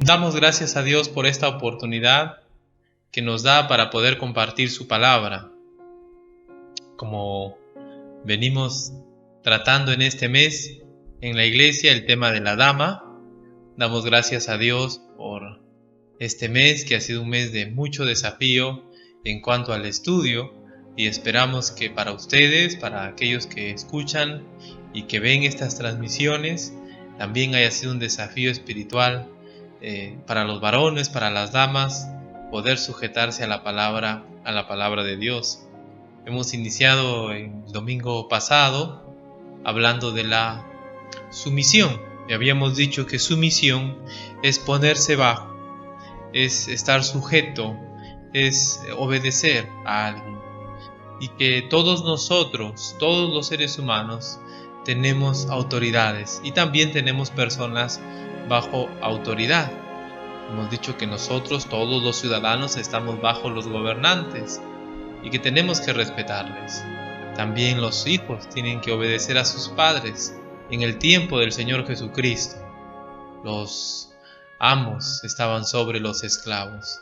Damos gracias a Dios por esta oportunidad que nos da para poder compartir su palabra. Como venimos tratando en este mes en la iglesia el tema de la dama, damos gracias a Dios por este mes que ha sido un mes de mucho desafío en cuanto al estudio, y esperamos que para ustedes, para aquellos que escuchan y que ven estas transmisiones, también haya sido un desafío espiritual para los varones, para las damas, poder sujetarse a la palabra de Dios. Hemos iniciado el domingo pasado hablando de la sumisión, y habíamos dicho que sumisión es ponerse bajo, es estar sujeto, es obedecer a alguien, y que todos nosotros, todos los seres humanos, tenemos autoridades y también tenemos personas bajo autoridad. Hemos dicho que nosotros, todos los ciudadanos, estamos bajo los gobernantes y que tenemos que respetarles. También los hijos tienen que obedecer a sus padres. En el tiempo del Señor Jesucristo, los amos estaban sobre los esclavos.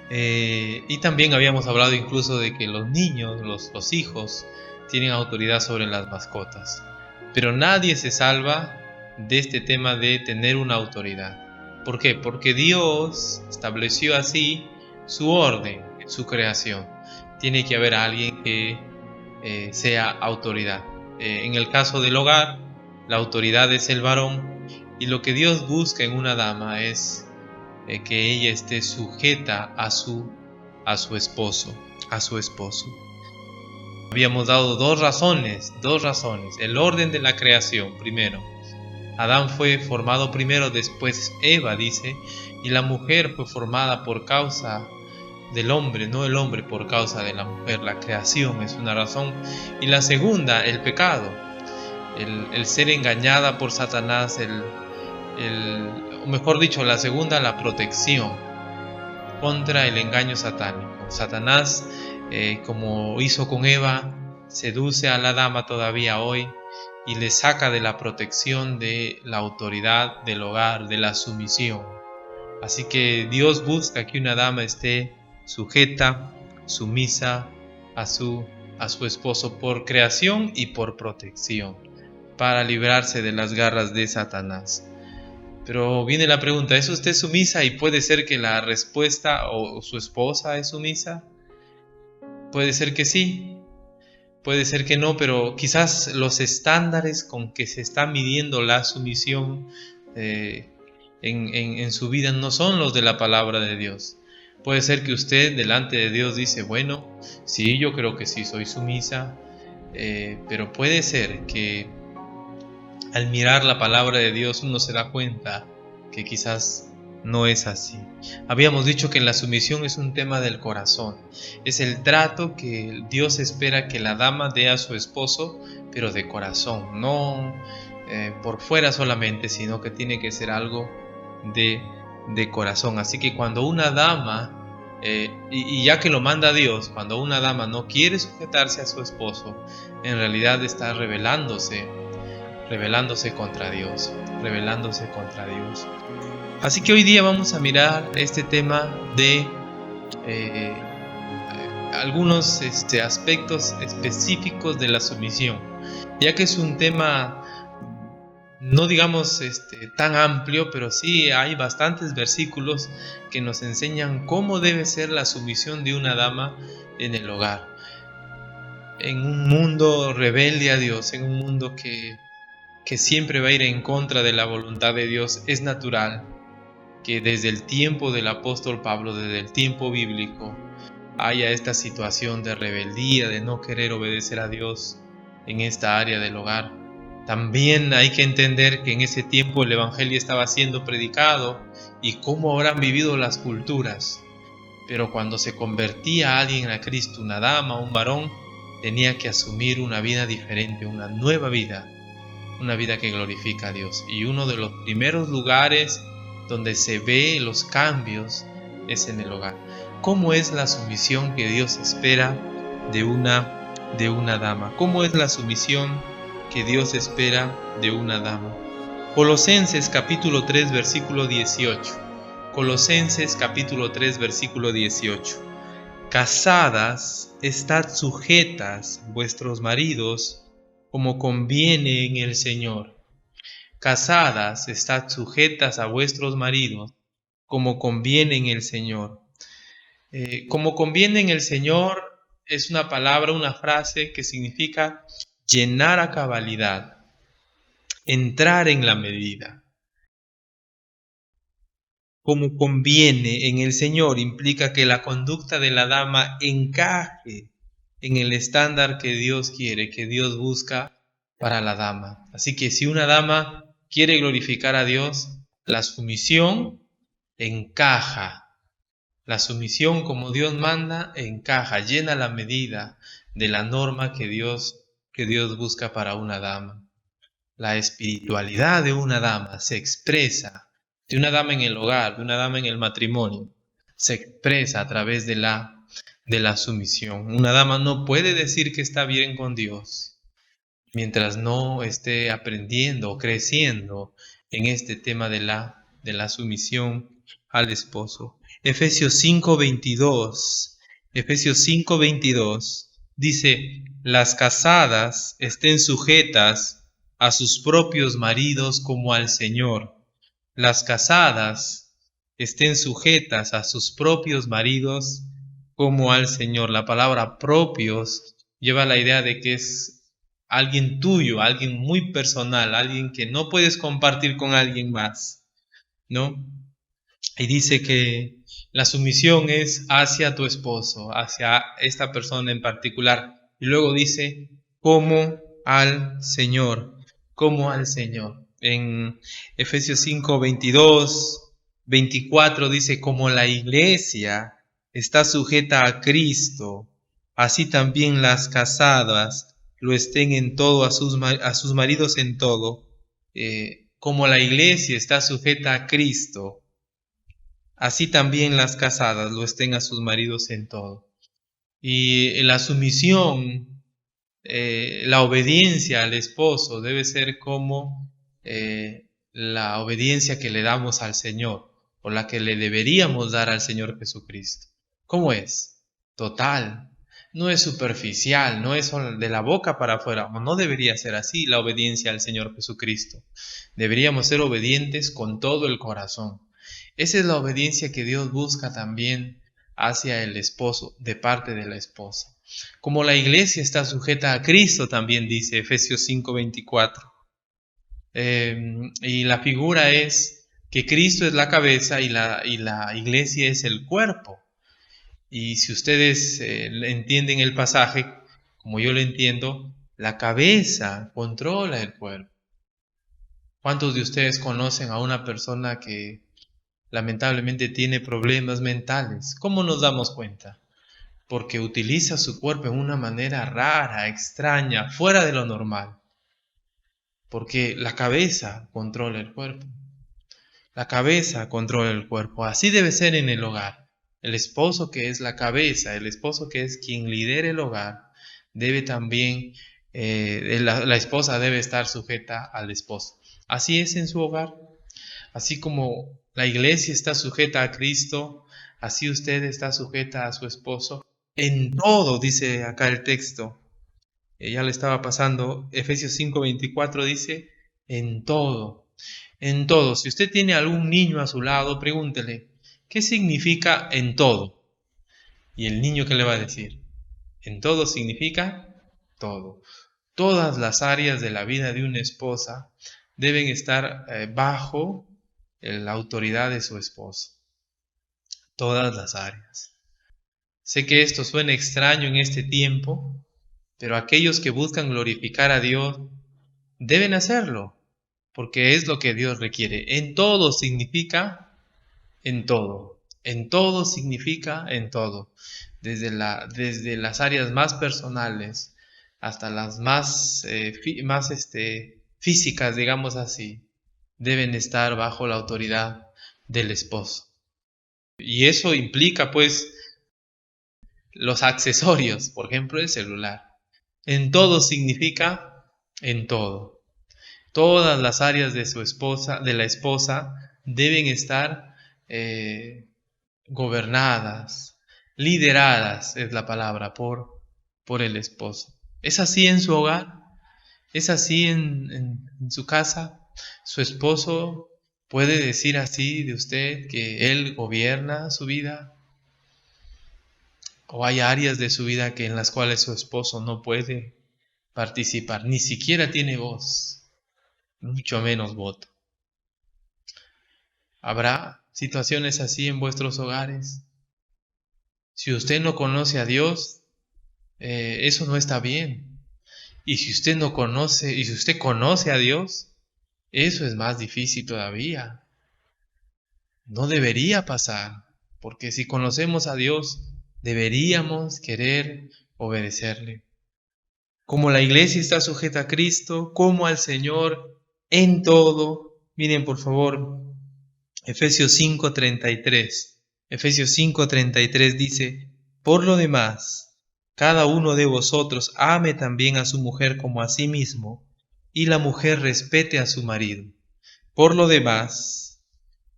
Y también habíamos hablado incluso de que los niños, los hijos, tienen autoridad sobre las mascotas. Pero nadie se salva de este tema de tener una autoridad. ¿Por qué? Porque Dios estableció así su orden en su creación. Tiene que haber alguien que sea autoridad. En el caso del hogar, la autoridad es el varón, y lo que Dios busca en una dama es que ella esté sujeta a su esposo. Habíamos dado dos razones. El orden de la creación. Primero, Adán fue formado primero, después Eva, dice, y la mujer fue formada por causa del hombre, no el hombre por causa de la mujer. La creación es una razón. Y la segunda, el pecado, el ser engañada por Satanás, o mejor dicho, la segunda, la protección contra el engaño satánico. Satanás, como hizo con Eva, seduce a la dama todavía hoy y le saca de la protección de la autoridad del hogar, de la sumisión. Así que Dios busca que una dama esté sujeta, sumisa a su esposo por creación y por protección, para librarse de las garras de Satanás. Pero viene la pregunta, ¿es usted sumisa? Y puede ser que la respuesta, o su esposa es sumisa. Puede ser que sí, puede ser que no, pero quizás los estándares con que se está midiendo la sumisión en su vida no son los de la palabra de Dios. Puede ser que usted delante de Dios dice, bueno, sí, yo creo que sí soy sumisa, pero puede ser que al mirar la palabra de Dios uno se da cuenta que quizás no es así. Habíamos dicho que la sumisión es un tema del corazón. Es el trato que Dios espera que la dama dé a su esposo, pero de corazón, no por fuera solamente, sino que tiene que ser algo de corazón. Así que cuando una dama, y ya que lo manda Dios, cuando una dama no quiere sujetarse a su esposo, en realidad está rebelándose contra Dios, Así que hoy día vamos a mirar este tema de algunos aspectos específicos de la sumisión, ya que es un tema no digamos tan amplio, pero sí hay bastantes versículos que nos enseñan cómo debe ser la sumisión de una dama en el hogar. En un mundo rebelde a Dios, en un mundo que siempre va a ir en contra de la voluntad de Dios, es natural que desde el tiempo del apóstol Pablo, desde el tiempo bíblico, haya esta situación de rebeldía, de no querer obedecer a Dios en esta área del hogar. También hay que entender que en ese tiempo el evangelio estaba siendo predicado y cómo habrán vivido las culturas. Pero cuando se convertía alguien a Cristo, una dama, un varón, tenía que asumir una vida diferente, una nueva vida, una vida que glorifica a Dios. Y uno de los primeros lugares donde se ve los cambios es en el hogar. ¿Cómo es la sumisión que Dios espera de una dama? ¿Cómo es la sumisión que Dios espera de una dama? Colosenses capítulo 3 versículo 18. Colosenses capítulo 3 versículo 18. Casadas, estad sujetas vuestros maridos como conviene en el Señor. Casadas, estad sujetas a vuestros maridos como conviene en el Señor. Como conviene en el Señor es una palabra, una frase que significa llenar a cabalidad, entrar en la medida. Como conviene en el Señor implica que la conducta de la dama encaje en el estándar que Dios quiere, que Dios busca para la dama. Así que si una dama quiere glorificar a Dios, la sumisión encaja. La sumisión como Dios manda encaja, llena la medida de la norma que Dios busca para una dama. La espiritualidad de una dama se expresa, de una dama en el hogar, de una dama en el matrimonio, se expresa a través de la sumisión. Una dama no puede decir que está bien con Dios mientras no esté aprendiendo o creciendo en este tema de la sumisión al esposo. Efesios 5:22. Efesios 5:22 dice: las casadas estén sujetas a sus propios maridos como al Señor. Las casadas estén sujetas a sus propios maridos como al Señor. La palabra propios lleva la idea de que es alguien tuyo, alguien muy personal, alguien que no puedes compartir con alguien más, ¿no? Y dice que la sumisión es hacia tu esposo, hacia esta persona en particular. Y luego dice, como al Señor, como al Señor. En Efesios 5, 22, 24 dice, como la iglesia está sujeta a Cristo, así también las casadas lo estén en todo, a sus maridos en todo. Como la iglesia está sujeta a Cristo, así también las casadas lo estén a sus maridos en todo. Y la sumisión, la obediencia al esposo debe ser como la obediencia que le damos al Señor, o la que le deberíamos dar al Señor Jesucristo. ¿Cómo es? Total. No es superficial, no es de la boca para afuera. No debería ser así la obediencia al Señor Jesucristo. Deberíamos ser obedientes con todo el corazón. Esa es la obediencia que Dios busca también hacia el esposo, de parte de la esposa. Como la iglesia está sujeta a Cristo, también dice Efesios 5:24. Y la figura es que Cristo es la cabeza y la iglesia es el cuerpo. Y si ustedes entienden el pasaje, como yo lo entiendo, la cabeza controla el cuerpo. ¿Cuántos de ustedes conocen a una persona que lamentablemente tiene problemas mentales? ¿Cómo nos damos cuenta? Porque utiliza su cuerpo en una manera rara, extraña, fuera de lo normal. Porque la cabeza controla el cuerpo. La cabeza controla el cuerpo. Así debe ser en el hogar. El esposo, que es la cabeza, el esposo que es quien lidera el hogar, debe también, la esposa debe estar sujeta al esposo. Así es en su hogar. Así como la iglesia está sujeta a Cristo, así usted está sujeta a su esposo. En todo, dice acá el texto. Ya le estaba pasando. Efesios 5:24 dice, en todo. En todo. Si usted tiene algún niño a su lado, pregúntele, ¿qué significa en todo? Y el niño, ¿qué le va a decir? En todo significa todo. Todas las áreas de la vida de una esposa deben estar bajo la autoridad de su esposo. Todas las áreas. Sé que esto suena extraño en este tiempo, pero aquellos que buscan glorificar a Dios deben hacerlo, porque es lo que Dios requiere. En todo significa en todo. En todo significa en todo. Desde las áreas más personales hasta las más físicas, digamos así, deben estar bajo la autoridad del esposo. Y eso implica, pues, los accesorios, por ejemplo, el celular. En todo significa en todo. Todas las áreas de de la esposa, deben estar gobernadas, lideradas, es la palabra, por el esposo. ¿Es así en su hogar? ¿Es así en su casa? ¿Su esposo puede decir así de usted que él gobierna su vida? ¿O hay áreas de su vida en las cuales su esposo no puede participar? Ni siquiera tiene voz, mucho menos voto. ¿Habrá situaciones así en vuestros hogares? Si usted no conoce a Dios, eso no está bien. Y si usted no conoce, y si usted conoce a Dios, eso es más difícil todavía. No debería pasar, porque si conocemos a Dios, deberíamos querer obedecerle. Como la iglesia está sujeta a Cristo, como al Señor en todo. Miren por favor, Efesios 5:33. Efesios 5:33 dice: por lo demás, cada uno de vosotros ame también a su mujer como a sí mismo, y la mujer respete a su marido. Por lo demás,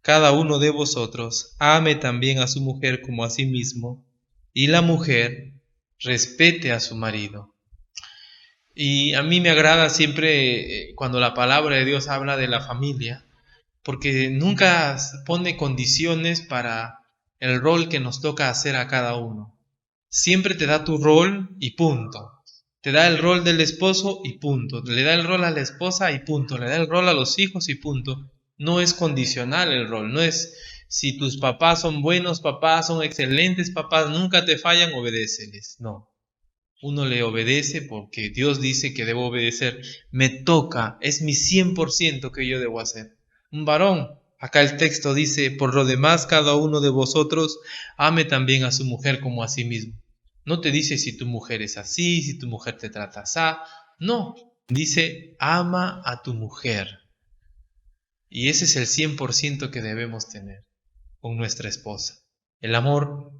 cada uno de vosotros ame también a su mujer como a sí mismo, y la mujer respete a su marido. Y a mí me agrada siempre cuando la palabra de Dios habla de la familia, porque nunca pone condiciones para el rol que nos toca hacer a cada uno. Siempre te da tu rol y punto. Te da el rol del esposo y punto. Le da el rol a la esposa y punto. Le da el rol a los hijos y punto. No es condicional el rol. No es si tus papás son buenos papás, son excelentes papás, nunca te fallan, obedéceles. No. Uno le obedece porque Dios dice que debo obedecer. Me toca, es mi 100% que yo debo hacer. Un varón, acá el texto dice: por lo demás, cada uno de vosotros ame también a su mujer como a sí mismo. No te dice si tu mujer es así, si tu mujer te trata así. No, dice ama a tu mujer. Y ese es el 100% que debemos tener con nuestra esposa. El amor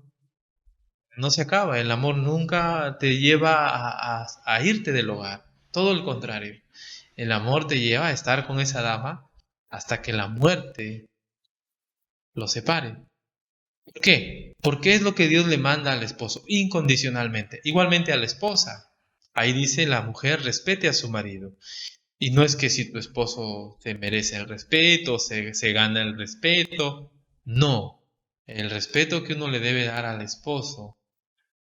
no se acaba, el amor nunca te lleva a irte del hogar, todo lo contrario, el amor te lleva a estar con esa dama hasta que la muerte lo separe. ¿Por qué? Porque es lo que Dios le manda al esposo, incondicionalmente, igualmente a la esposa. Ahí dice: la mujer respete a su marido. Y no es que si tu esposo se merece el respeto, se gana el respeto, no, el respeto que uno le debe dar al esposo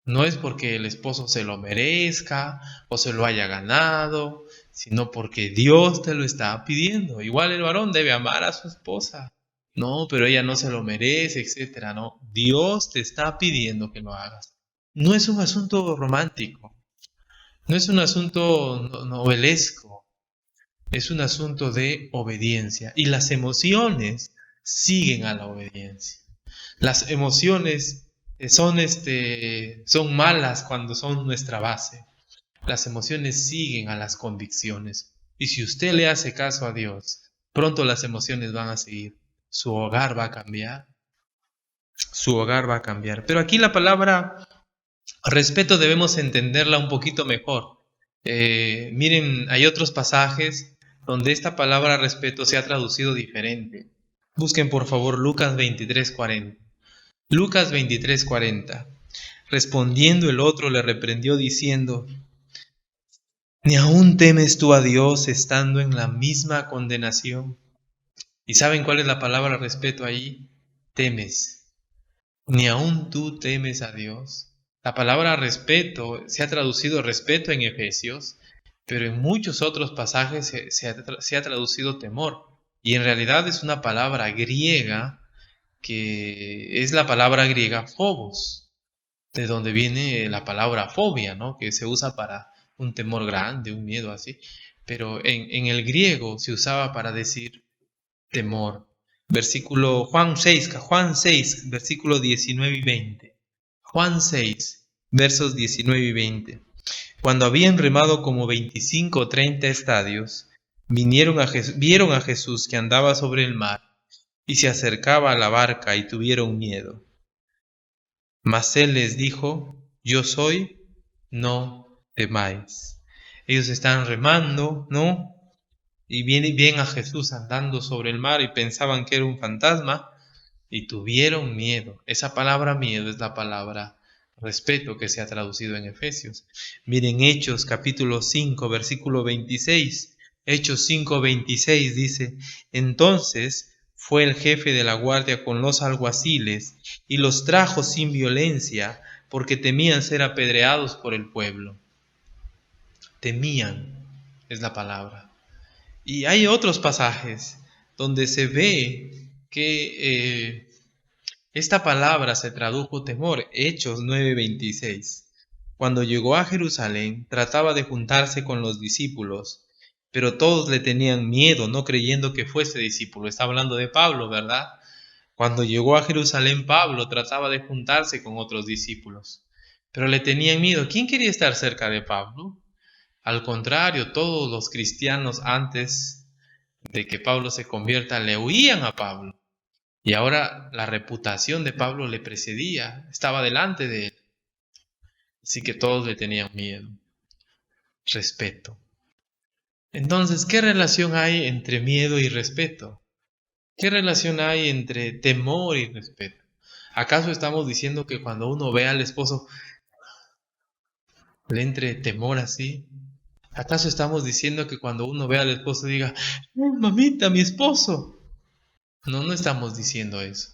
no es porque el esposo se lo merezca o se lo haya ganado, sino porque Dios te lo está pidiendo. Igual el varón debe amar a su esposa. No, pero ella no se lo merece, etcétera. No, Dios te está pidiendo que lo hagas. No es un asunto romántico, no es un asunto novelesco, es un asunto de obediencia. Y las emociones siguen a la obediencia. Las emociones son malas cuando son nuestra base. Las emociones siguen a las convicciones. Y si usted le hace caso a Dios, pronto las emociones van a seguir. Su hogar va a cambiar. Su hogar va a cambiar. Pero aquí la palabra respeto debemos entenderla un poquito mejor. Miren, hay otros pasajes donde esta palabra respeto se ha traducido diferente. Busquen por favor Lucas 23:40. Lucas 23:40. Respondiendo el otro le reprendió diciendo: ¿ni aún temes tú a Dios estando en la misma condenación? ¿Y saben cuál es la palabra respeto ahí? Temes. ¿Ni aún tú temes a Dios? La palabra respeto se ha traducido respeto en Efesios, pero en muchos otros pasajes se ha traducido temor. Y en realidad es una palabra griega que es la palabra griega phobos, de donde viene la palabra fobia, ¿no? Que se usa para un temor grande, un miedo así. Pero en el griego se usaba para decir temor. Juan 6, versículo 19 y 20. Juan 6, versos 19 y 20. Cuando habían remado como 25 o 30 estadios, vieron a Jesús que andaba sobre el mar y se acercaba a la barca y tuvieron miedo. Mas él les dijo: yo soy, no temáis. Ellos están remando, ¿no? y bien a Jesús andando sobre el mar y pensaban que era un fantasma y tuvieron miedo. Esa palabra miedo es la palabra respeto que se ha traducido en Efesios. Miren Hechos capítulo 5 versículo 26. Hechos 5:26 dice: entonces fue el jefe de la guardia con los alguaciles y los trajo sin violencia, porque temían ser apedreados por el pueblo. Temían es la palabra. Y hay otros pasajes donde se ve que esta palabra se tradujo temor. Hechos 9:26. Cuando llegó a Jerusalén, trataba de juntarse con los discípulos, pero todos le tenían miedo, no creyendo que fuese discípulo. Está hablando de Pablo, ¿verdad? Cuando llegó a Jerusalén, Pablo trataba de juntarse con otros discípulos, pero le tenían miedo. ¿Quién quería estar cerca de Pablo? Al contrario, todos los cristianos antes de que Pablo se convierta le huían a Pablo. Y ahora la reputación de Pablo le precedía, estaba delante de él. Así que todos le tenían miedo, respeto. Entonces, ¿qué relación hay entre miedo y respeto? ¿Qué relación hay entre temor y respeto? ¿Acaso estamos diciendo que cuando uno ve al esposo le entre temor así? ¿Acaso estamos diciendo que cuando uno ve al esposo diga, mamita, mi esposo? No, no estamos diciendo eso.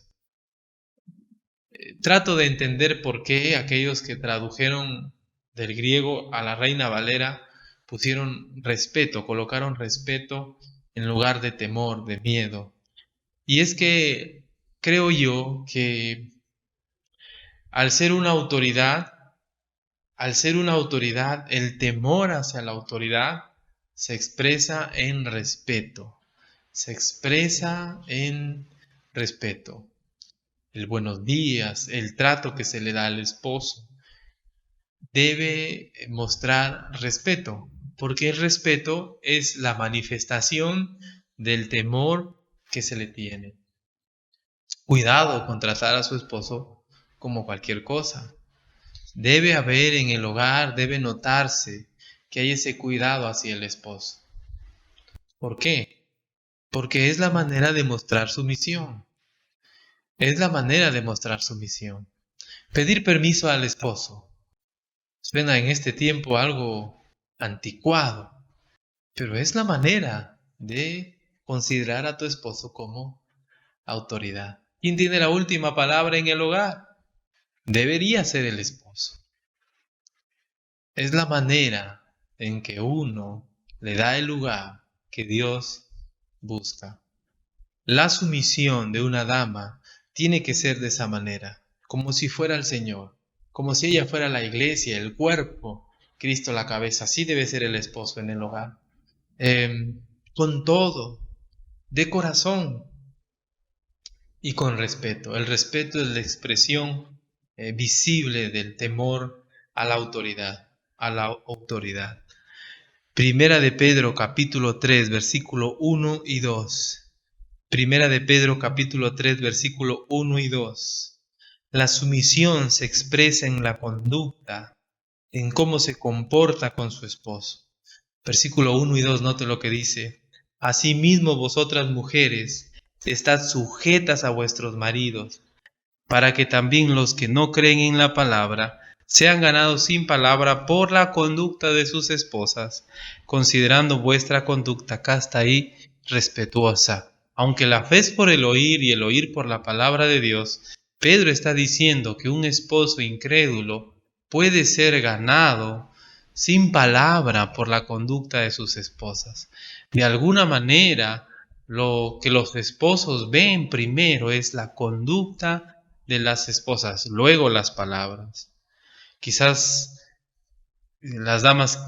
Trato de entender por qué aquellos que tradujeron del griego a la Reina Valera pusieron respeto, colocaron respeto en lugar de temor, de miedo. Y es que creo yo que al ser una autoridad, el temor hacia la autoridad se expresa en respeto, se expresa en respeto. El buenos días, el trato que se le da al esposo, debe mostrar respeto, porque el respeto es la manifestación del temor que se le tiene. Cuidado con tratar a su esposo como cualquier cosa. Debe haber en el hogar, debe notarse que hay ese cuidado hacia el esposo. ¿Por qué? Porque es la manera de mostrar sumisión. Es la manera de mostrar sumisión. Pedir permiso al esposo. Suena en este tiempo algo anticuado, pero es la manera de considerar a tu esposo como autoridad. ¿Quién tiene la última palabra en el hogar? Debería ser el esposo. Es la manera en que uno le da el lugar que Dios busca. La sumisión de una dama tiene que ser de esa manera, como si fuera el Señor, como si ella fuera la iglesia, el cuerpo, Cristo la cabeza. Así debe ser el esposo en el hogar. Con todo, de corazón y con respeto. El respeto es la expresión visible del temor a la autoridad, Primera de Pedro capítulo 3 versículo 1 y 2. Primera de Pedro capítulo 3 versículo 1 y 2. La sumisión se expresa en la conducta, en cómo se comporta con su esposo. Versículo 1 y 2, note lo que dice. Asimismo vosotras mujeres, estad sujetas a vuestros maridos, para que también los que no creen en la palabra sean ganados sin palabra por la conducta de sus esposas, considerando vuestra conducta casta y respetuosa. Aunque la fe es por el oír y el oír por la palabra de Dios, Pedro está diciendo que un esposo incrédulo puede ser ganado sin palabra por la conducta de sus esposas. De alguna manera, lo que los esposos ven primero es la conducta de las esposas, luego las palabras. Quizás las damas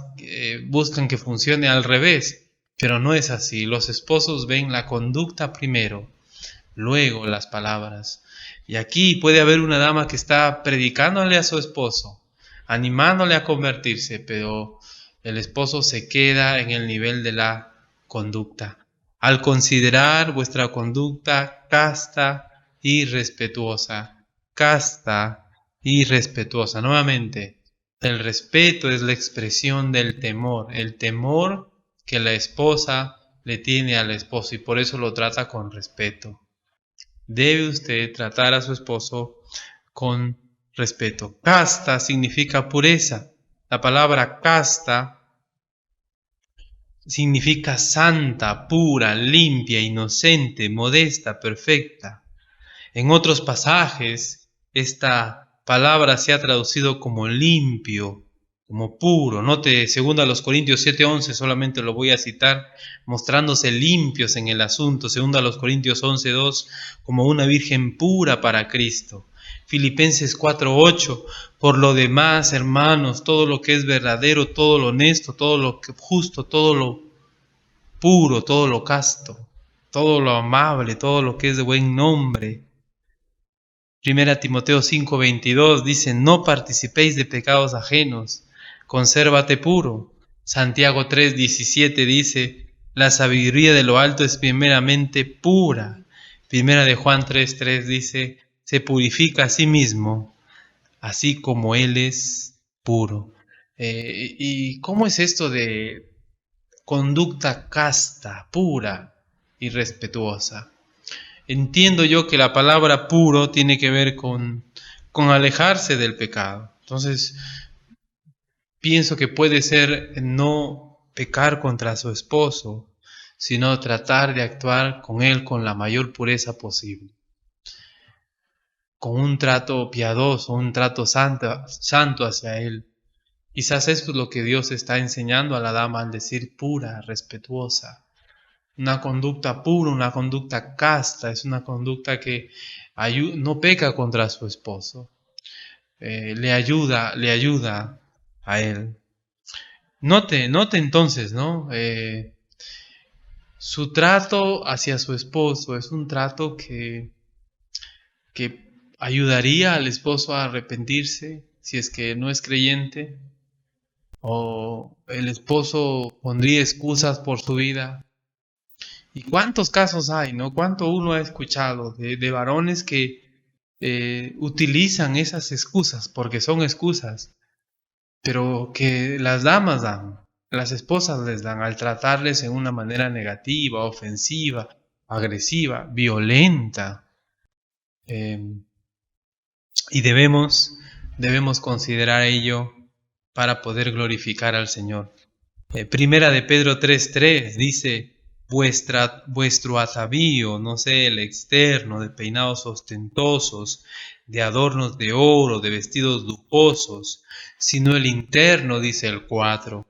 buscan que funcione al revés, pero no es así. Los esposos ven la conducta primero, luego las palabras. Y aquí puede haber una dama que está predicándole a su esposo, animándole a convertirse, pero el esposo se queda en el nivel de la conducta. Al considerar vuestra conducta casta y respetuosa, casta y respetuosa. Nuevamente, el respeto es la expresión del temor, el temor que la esposa le tiene al esposo y por eso lo trata con respeto. Debe usted tratar a su esposo con respeto. Casta significa pureza. La palabra casta significa santa, pura, limpia, inocente, modesta, perfecta. En otros pasajes, esta palabra se ha traducido como limpio, como puro. Note 2 Corintios 7:11, solamente lo voy a citar, mostrándose limpios en el asunto. 2 Corintios 11:2, como una virgen pura para Cristo. Filipenses 4:8, por lo demás, hermanos, todo lo que es verdadero, todo lo honesto, todo lo justo, todo lo puro, todo lo casto, todo lo amable, todo lo que es de buen nombre. 1 Timoteo 5:22 dice, no participéis de pecados ajenos, consérvate puro. Santiago 3:17 dice, la sabiduría de lo alto es primeramente pura. 1 Juan 3:3 dice, se purifica a sí mismo, así como Él es puro. ¿Y cómo es esto de conducta casta, pura y respetuosa? Entiendo yo que la palabra puro tiene que ver con alejarse del pecado. Entonces, pienso que puede ser no pecar contra su esposo, sino tratar de actuar con él con la mayor pureza posible, con un trato piadoso, un trato santo hacia él. Quizás esto es lo que Dios está enseñando a la dama al decir pura, respetuosa. Una conducta pura, una conducta casta, es una conducta que no peca contra su esposo, le ayuda a él. Note entonces, ¿no? Su trato hacia su esposo es un trato que ayudaría al esposo a arrepentirse si es que no es creyente, o el esposo pondría excusas por su vida. ¿Y cuántos casos hay, no? ¿Cuánto uno ha escuchado de varones que utilizan esas excusas, porque son excusas, pero que las damas dan, las esposas les dan al tratarles en una manera negativa, ofensiva, agresiva, violenta? Eh, y debemos considerar ello para poder glorificar al Señor. Primera de Pedro 3:3 dice, vuestro atavío, no sé, el externo, de peinados ostentosos, de adornos de oro, de vestidos lujosos, sino el interno, dice el 4,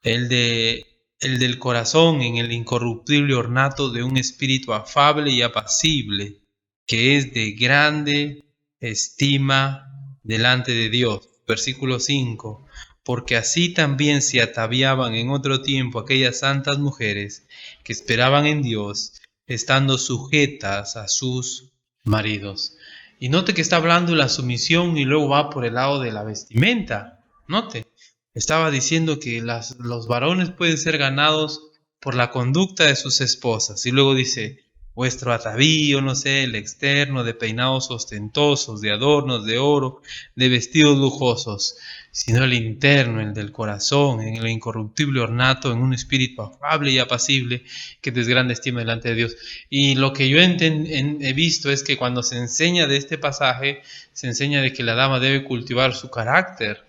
el del corazón en el incorruptible ornato de un espíritu afable y apacible, que es de grande estima delante de Dios. Versículo 5, porque así también se ataviaban en otro tiempo aquellas santas mujeres que esperaban en Dios, estando sujetas a sus maridos. Y note que está hablando de la sumisión y luego va por el lado de la vestimenta. Note, estaba diciendo que los varones pueden ser ganados por la conducta de sus esposas. Y luego dice, vuestro atavío, no sé, el externo, de peinados ostentosos, de adornos de oro, de vestidos lujosos, sino el interno, el del corazón, en el incorruptible ornato, en un espíritu afable y apacible, que es grande estima delante de Dios. Y lo que yo he visto es que cuando se enseña de este pasaje, se enseña de que la dama debe cultivar su carácter,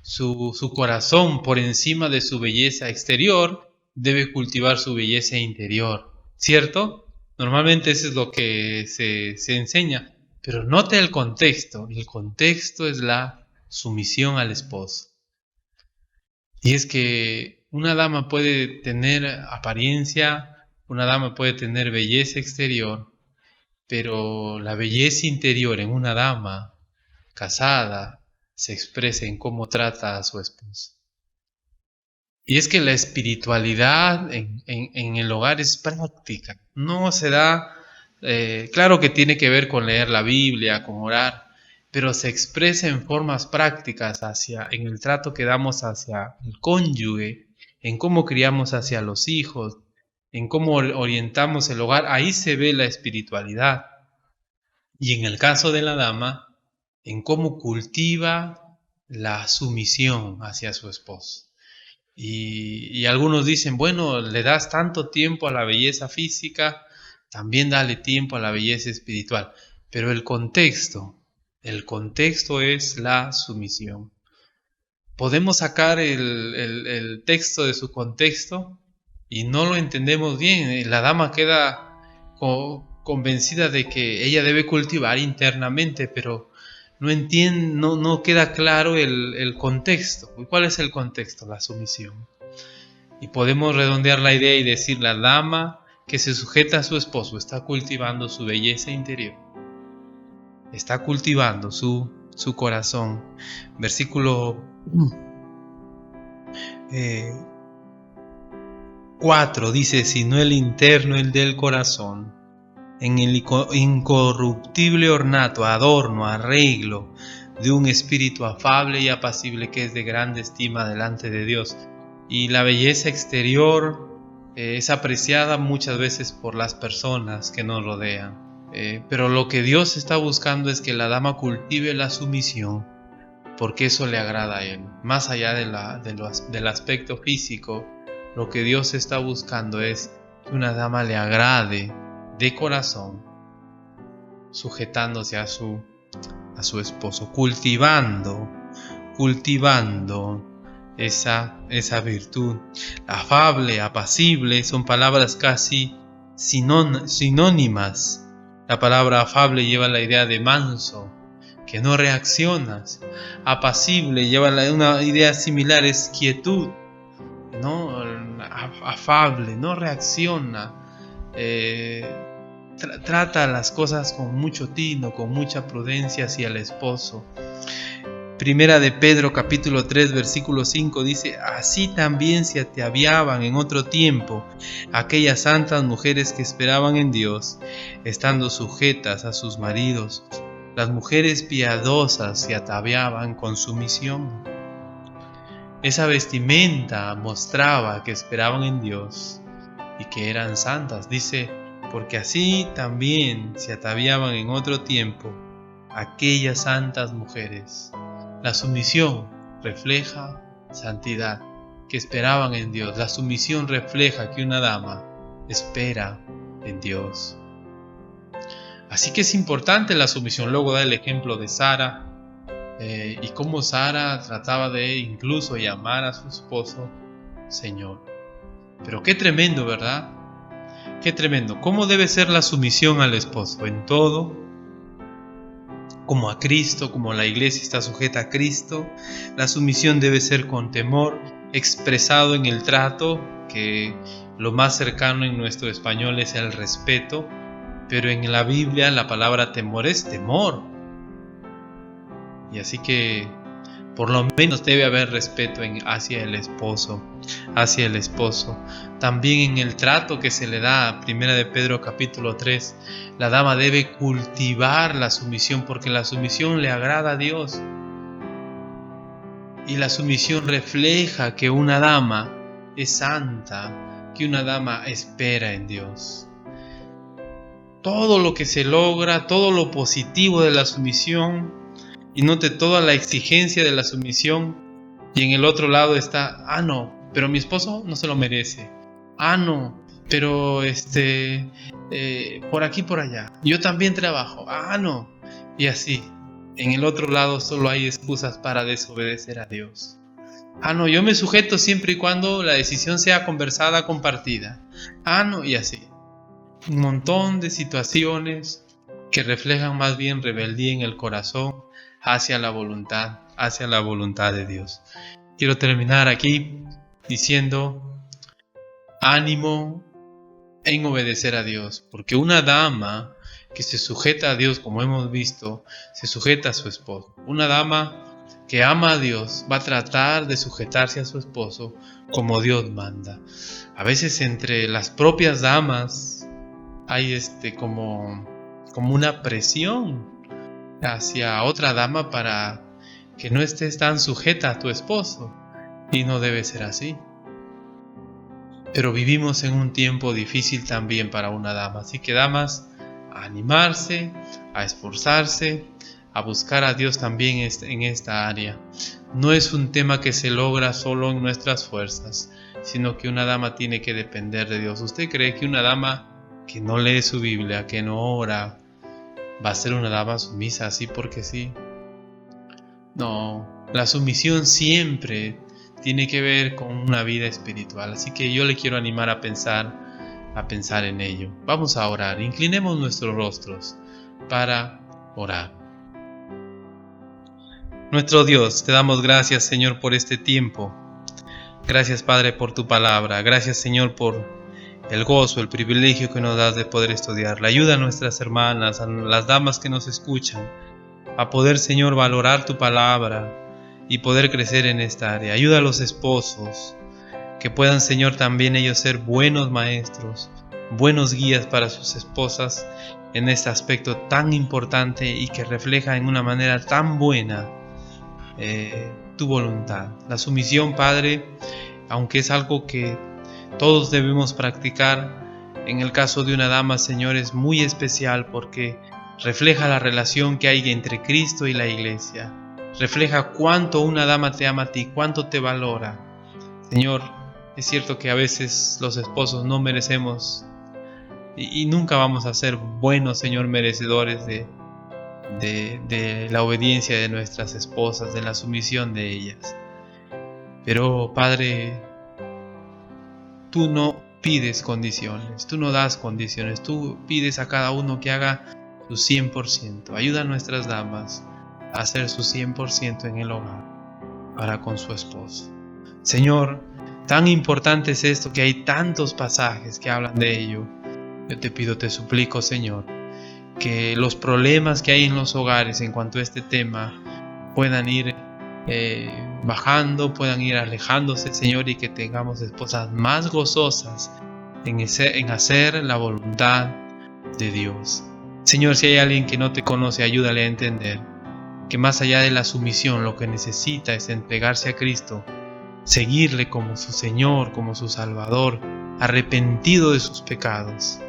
su corazón por encima de su belleza exterior, debe cultivar su belleza interior, ¿cierto? Normalmente eso es lo que se enseña, pero note el contexto es la sumisión al esposo. Y es que una dama puede tener apariencia, una dama puede tener belleza exterior, pero la belleza interior en una dama casada se expresa en cómo trata a su esposo. Y es que la espiritualidad en el hogar es práctica, no se da, claro que tiene que ver con leer la Biblia, con orar, pero se expresa en formas prácticas en el trato que damos hacia el cónyuge, en cómo criamos hacia los hijos, en cómo orientamos el hogar, ahí se ve la espiritualidad. Y en el caso de la dama, en cómo cultiva la sumisión hacia su esposo. Y algunos dicen, bueno, le das tanto tiempo a la belleza física, también dale tiempo a la belleza espiritual. Pero el contexto es la sumisión. Podemos sacar el texto de su contexto y no lo entendemos bien. La dama queda convencida de que ella debe cultivar internamente, pero no queda claro el contexto. ¿Cuál es el contexto? La sumisión. Y podemos redondear la idea y decir, la dama que se sujeta a su esposo está cultivando su belleza interior, está cultivando su corazón. Versículo 4 dice, sino el interno, el del corazón, en el incorruptible ornato, adorno, arreglo de un espíritu afable y apacible, que es de grande estima delante de Dios. Y la belleza exterior es apreciada muchas veces por las personas que nos rodean. Pero lo que Dios está buscando es que la dama cultive la sumisión, porque eso le agrada a Él. Más allá del aspecto físico, lo que Dios está buscando es que una dama le agrade de corazón, sujetándose a su esposo, cultivando esa virtud. Afable, apacible, son palabras casi sinónimas. La palabra afable lleva la idea de manso, que no reaccionas. Apacible lleva una idea similar, es quietud, ¿no? Afable, no reacciona. Trata las cosas con mucho tino, con mucha prudencia hacia el esposo. Primera de Pedro capítulo 3 versículo 5 dice, así también se ataviaban en otro tiempo aquellas santas mujeres que esperaban en Dios, estando sujetas a sus maridos. Las mujeres piadosas se ataviaban con sumisión. Esa vestimenta mostraba que esperaban en Dios y que eran santas. Dice, porque así también se ataviaban en otro tiempo aquellas santas mujeres. La sumisión refleja santidad, que esperaban en Dios. La sumisión refleja que una dama espera en Dios. Así que es importante la sumisión. Luego da el ejemplo de Sara y cómo Sara trataba de incluso llamar a su esposo Señor. Pero qué tremendo, ¿verdad? Qué tremendo. ¿Cómo debe ser la sumisión al esposo? En todo, como a Cristo, como la iglesia está sujeta a Cristo. La sumisión debe ser con temor, expresado en el trato, que lo más cercano en nuestro español es el respeto, pero en la Biblia la palabra temor es temor. Y así que por lo menos debe haber respeto hacia el esposo. También en el trato que se le da a Primera de Pedro capítulo 3, la dama debe cultivar la sumisión, porque la sumisión le agrada a Dios. Y la sumisión refleja que una dama es santa, que una dama espera en Dios. Todo lo que se logra, todo lo positivo de la sumisión, y note toda la exigencia de la sumisión, y en el otro lado está, no, pero mi esposo no se lo merece. No, pero por aquí, por allá, yo también trabajo. No, y así. En el otro lado solo hay excusas para desobedecer a Dios. No, yo me sujeto siempre y cuando la decisión sea conversada, compartida. No, y así. Un montón de situaciones que reflejan más bien rebeldía en el corazón hacia la voluntad de Dios. Quiero terminar aquí diciendo, ánimo en obedecer a Dios, porque una dama que se sujeta a Dios, como hemos visto, se sujeta a su esposo. Una dama que ama a Dios va a tratar de sujetarse a su esposo como Dios manda. A veces entre las propias damas hay como una presión hacia otra dama para que no estés tan sujeta a tu esposo, y no debe ser así. Pero vivimos en un tiempo difícil también para una dama, así que damas, a animarse, a esforzarse, a buscar a Dios también en esta área. No es un tema que se logra solo en nuestras fuerzas, sino que una dama tiene que depender de Dios. ¿Usted cree que una dama que no lee su Biblia, que no ora, va a ser una dama sumisa así porque sí? No, la sumisión siempre tiene que ver con una vida espiritual. Así que yo le quiero animar a pensar en ello. Vamos a orar. Inclinemos nuestros rostros para orar. Nuestro Dios, te damos gracias, Señor, por este tiempo. Gracias, Padre, por tu palabra. Gracias, Señor, por el gozo, el privilegio que nos das de poder estudiarla. Ayuda a nuestras hermanas, a las damas que nos escuchan, a poder, Señor, valorar tu palabra y poder crecer en esta área. Ayuda a los esposos, que puedan, Señor, también ellos ser buenos maestros, buenos guías para sus esposas en este aspecto tan importante y que refleja en una manera tan buena tu voluntad. La sumisión, Padre, aunque es algo que todos debemos practicar, en el caso de una dama, Señor, es muy especial porque refleja la relación que hay entre Cristo y la iglesia. Refleja cuánto una dama te ama a ti, cuánto te valora. Señor, es cierto que a veces los esposos no merecemos y nunca vamos a ser buenos, Señor, merecedores de la obediencia de nuestras esposas, de la sumisión de ellas. Pero, Padre, tú no pides condiciones, tú no das condiciones, tú pides a cada uno que haga su 100%. Ayuda a nuestras damas a hacer su 100% en el hogar para con su esposo. Señor, tan importante es esto que hay tantos pasajes que hablan de ello. Yo te pido, te suplico, Señor, que los problemas que hay en los hogares en cuanto a este tema puedan ir bajando, puedan ir alejándose, Señor, y que tengamos esposas más gozosas en hacer la voluntad de Dios. Señor, si hay alguien que no te conoce, ayúdale a entender que más allá de la sumisión, lo que necesita es entregarse a Cristo, seguirle como su Señor, como su Salvador, arrepentido de sus pecados.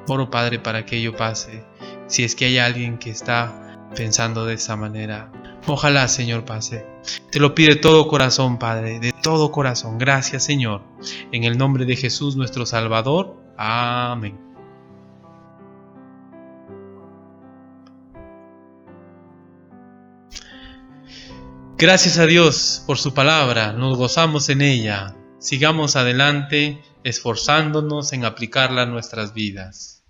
Oro, Padre, para que ello pase. Si es que hay alguien que está pensando de esa manera, ojalá, Señor, pase. Te lo pido de todo corazón, Padre, de todo corazón. Gracias, Señor. En el nombre de Jesús, nuestro Salvador. Amén. Gracias a Dios por su palabra. Nos gozamos en ella. Sigamos adelante, esforzándonos en aplicarla a nuestras vidas.